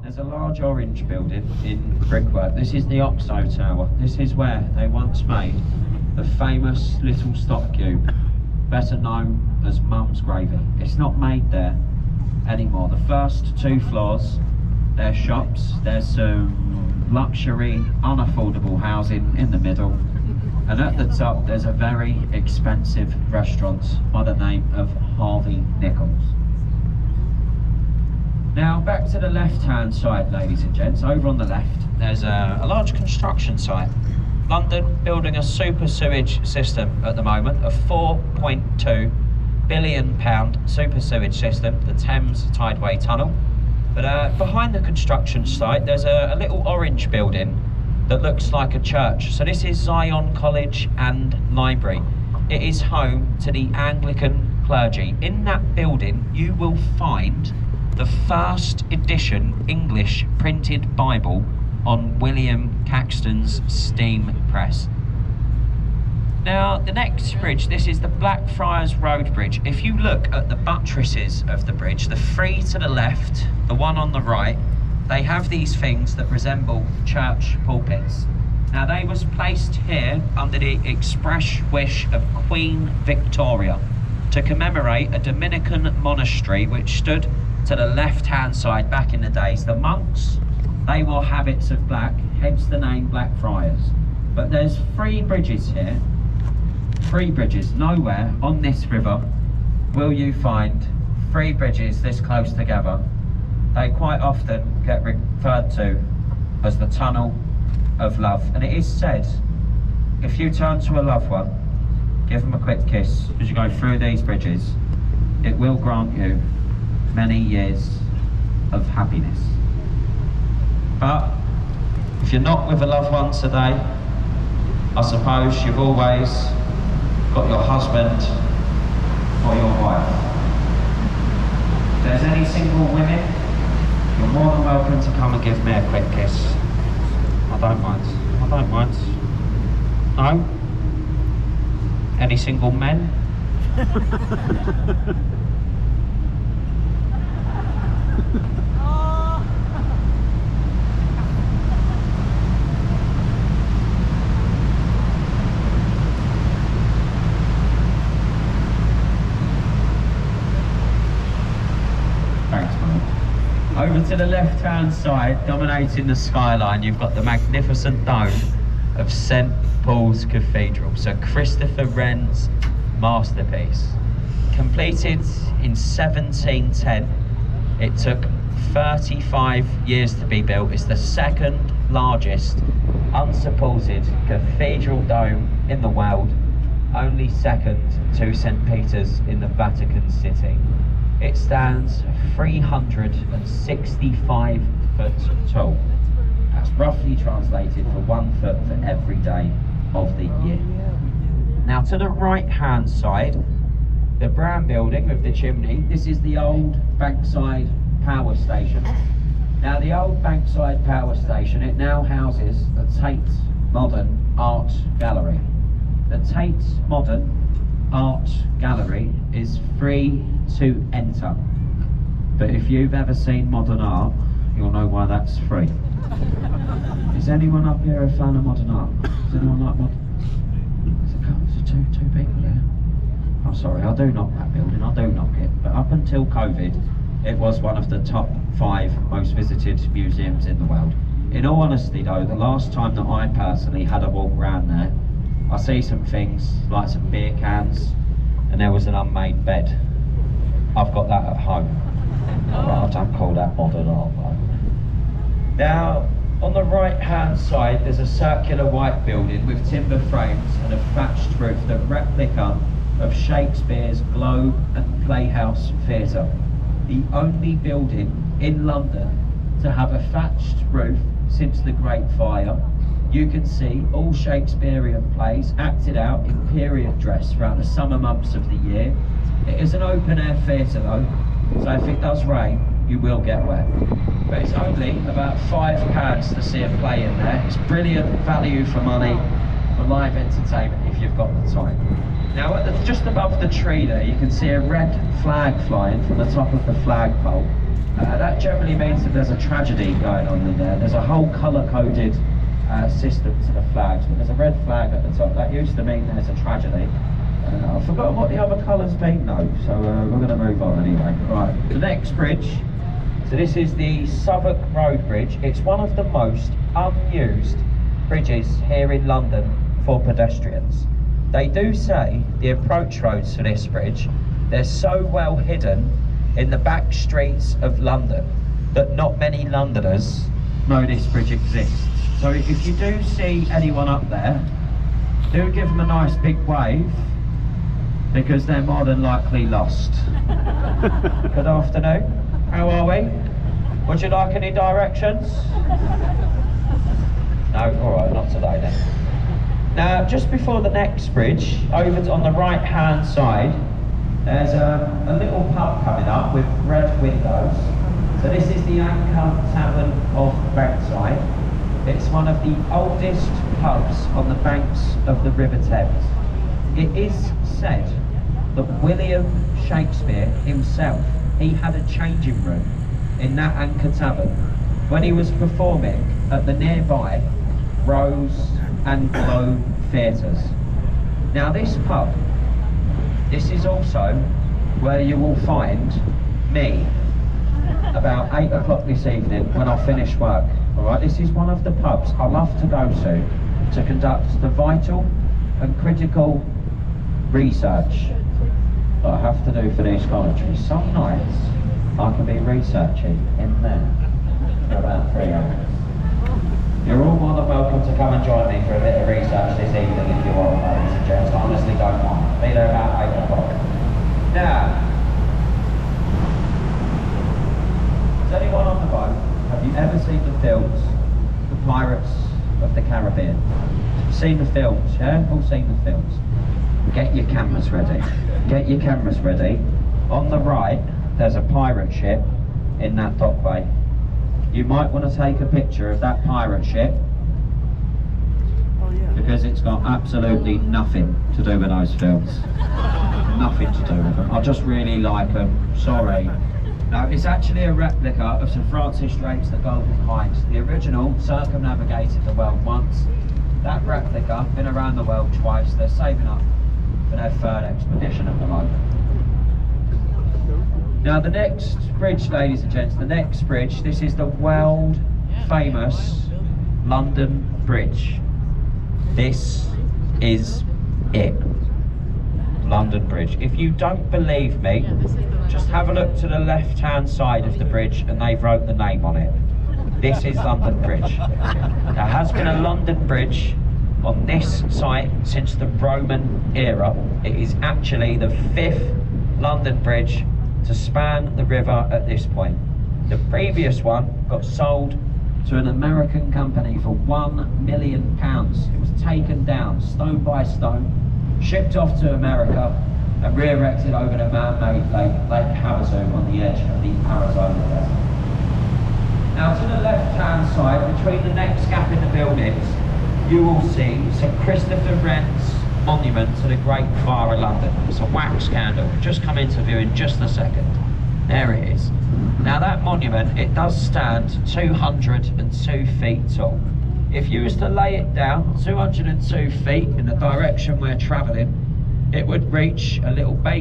There's a large orange building in brickwork. This is the Oxo Tower. This is where they once made the famous little stock cube, better known as Mum's Gravy. It's not made there anymore. The first 2 floors, they're shops. There's some luxury, unaffordable housing in the middle. And at the top, there's a very expensive restaurant by the name of Harvey Nichols. Now, back to the left-hand side, ladies and gents. Over on the left, there's a large construction site. London building a super sewage system at the moment, a £4.2 billion super sewage system, the Thames Tideway Tunnel. But behind the construction site, there's a little orange building that looks like a church. So this is Zion College and Library. It is home to the Anglican clergy. In that building, you will find the first edition English printed Bible on William Caxton's steam press. Now, the next bridge, this is the Blackfriars Road Bridge. If you look at the buttresses of the bridge, the 3 to the left, the one on the right, they have these things that resemble church pulpits. Now, they was placed here under the express wish of Queen Victoria to commemorate a Dominican monastery which stood to the left-hand side back in the days. The monks, they wore habits of black, hence the name Blackfriars. But there's 3 bridges here, 3 bridges. Nowhere on this river will you find 3 bridges this close together. They quite often get referred to as the Tunnel of Love. And it is said, if you turn to a loved one, give them a quick kiss as you go through these bridges, it will grant you many years of happiness. But if you're not with a loved one today, I suppose you've always got your husband or your wife. If there's any single women, you're more than welcome to come and give me a quick kiss. I don't mind. I don't mind. No? Any single men? Over to the left-hand side, dominating the skyline, you've got the magnificent dome of St Paul's Cathedral. So Christopher Wren's masterpiece. Completed in 1710. It took 35 years to be built. It's the second largest unsupported cathedral dome in the world, only second to St Peter's in the Vatican City. It stands 365 foot tall. That's roughly translated for 1 foot for every day of the year. Now to the right hand side, the brown building with the chimney, this is the old Bankside Power Station. Now the old Bankside Power Station, it now houses the Tate Modern Art Gallery. The Tate Modern Art Gallery is free to enter, but if you've ever seen modern art, you'll know why that's free. Is anyone up here a fan of modern art? Does anyone like modern? Is it two people there? I'm sorry, I do knock that building, I do knock it, but up until COVID, it was one of the top 5 most visited museums in the world. In all honesty though, the last time that I personally had a walk around there, I see some things like some beer cans, and there was an unmade bed. I've got that at home. I don't call that modern art though. Now, on the right hand side, there's a circular white building with timber frames and a thatched roof, the replica of Shakespeare's Globe and Playhouse Theatre. The only building in London to have a thatched roof since the Great Fire. You can see all Shakespearean plays acted out in period dress throughout the summer months of the year. It is an open air theatre though, so if it does rain, you will get wet. But it's only about £5 to see a play in there. It's brilliant value for money for live entertainment if you've got the time. Now just above the tree there, you can see a red flag flying from the top of the flagpole. That generally means that there's a tragedy going on in there. There's a whole colour-coded system to the flags, but there's a red flag at the top. That used to mean there's a tragedy. I've forgotten what the other colours mean though, so we're going to move on anyway. Right, the next bridge. So this is the Southwark Road Bridge. It's one of the most unused bridges here in London for pedestrians. They do say the approach roads for this bridge, they're so well hidden in the back streets of London that not many Londoners know this bridge exists. So if you do see anyone up there, do give them a nice big wave, because they're more than likely lost. Good afternoon, how are we? Would you like any directions? No, alright, not today then. Now, just before the next bridge, over on the right hand side, there's a little pub coming up with red windows. So this is the Anchor Tavern of Bankside. It's one of the oldest pubs on the banks of the River Thames. It is said that William Shakespeare himself, he had a changing room in that Anchor Tavern when he was performing at the nearby Rose and Globe theatres. Now this pub, this is also where you will find me about 8 o'clock this evening when I finish work. Alright, this is one of the pubs I love to go to conduct the vital and critical research that I have to do for these commentaries. Some nights I can be researching in there for about 3 hours. You're all more than welcome to come and join me for a bit of research this evening if you want, ladies and gents. I honestly don't mind. Be there about 8 o'clock. Now, is anyone on the boat? Have you ever seen the films, The Pirates of the Caribbean? Seen the films, yeah? All seen the films. Get your cameras ready. Get your cameras ready. On the right, there's a pirate ship in that dock bay. You might want to take a picture of that pirate ship because it's got absolutely nothing to do with those films. Nothing to do with them. I just really like them. Sorry. No, it's actually a replica of Sir Francis Drake's The Golden Hind. The original circumnavigated the world once. That replica, been around the world twice. They're saving up for their third expedition at the moment. Now the next bridge, ladies and gents, the next bridge, this is the world famous London Bridge. This is it. London Bridge. If you don't believe me, just have a look to the left hand side of the bridge and they've wrote the name on it. This is London Bridge. There has been a London Bridge on this site since the Roman era. It is actually the 5th London Bridge to span the river at this point. The previous one got sold to an American company for £1 million. It was taken down stone by stone, shipped off to America and re-erected over the man-made Lake Havasu on the edge of the Arizona Desert. Now to the left-hand side, between the next gap in the buildings, you will see St Christopher Wren's monument to the Great Fire of London. It's a wax candle. We'll just come into view in just a second. There it is. Now that monument, it does stand 202 feet tall. If you was to lay it down 202 feet in the direction we're travelling, it would reach a little baby